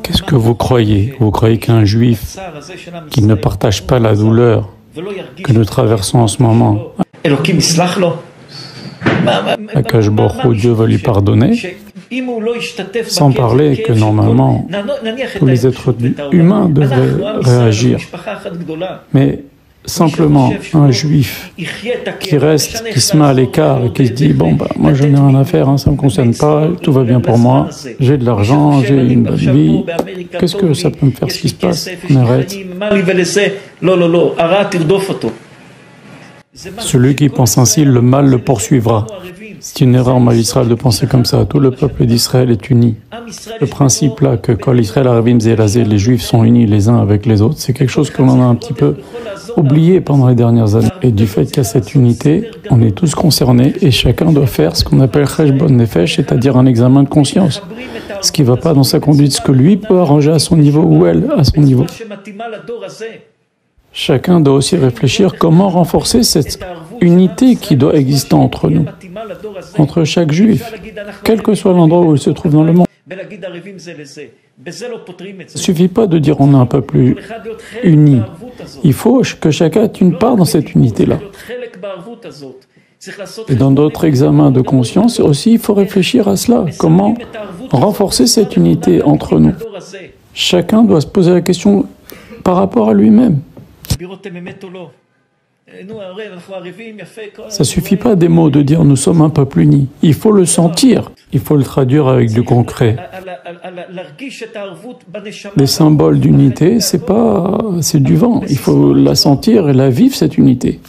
Qu'est-ce que vous croyez? Vous croyez qu'un juif qui ne partage pas la douleur que nous traversons en ce moment, Akadosh Baruch Hu, Dieu va lui pardonner, sans parler que normalement tous les êtres humains devraient réagir. Mais simplement un juif qui reste, qui se met à l'écart et qui se dit « Bon, moi je n'ai rien à faire, ça ne me concerne pas, tout va bien pour moi, j'ai de l'argent, j'ai une bonne vie, qu'est-ce que ça peut me faire ce qui se passe? On arrête. » Celui qui pense ainsi, le mal le poursuivra. C'est une erreur magistrale de penser comme ça. Tout le peuple d'Israël est uni. Le principe là que Kol Israël Arabim Ze'elazé, les Juifs sont unis les uns avec les autres, c'est quelque chose que l'on a un petit peu oublié pendant les dernières années. Et du fait qu'il y a cette unité, on est tous concernés et chacun doit faire ce qu'on appelle Cheshbon Nefesh, c'est-à-dire un examen de conscience. Ce qui ne va pas dans sa conduite, ce que lui peut arranger à son niveau ou elle à son niveau. Chacun doit aussi réfléchir comment renforcer cette unité qui doit exister entre nous, entre chaque juif, quel que soit l'endroit où il se trouve dans le monde. Il ne suffit pas de dire on est un peu plus unis. Il faut que chacun ait une part dans cette unité-là. Et dans d'autres examens de conscience aussi, il faut réfléchir à cela. Comment renforcer cette unité entre nous? Chacun doit se poser la question par rapport à lui-même. Ça ne suffit pas des mots de dire nous sommes un peuple uni. Il faut le sentir, il faut le traduire avec du concret. Les symboles d'unité, c'est du vent. Il faut la sentir et la vivre, cette unité.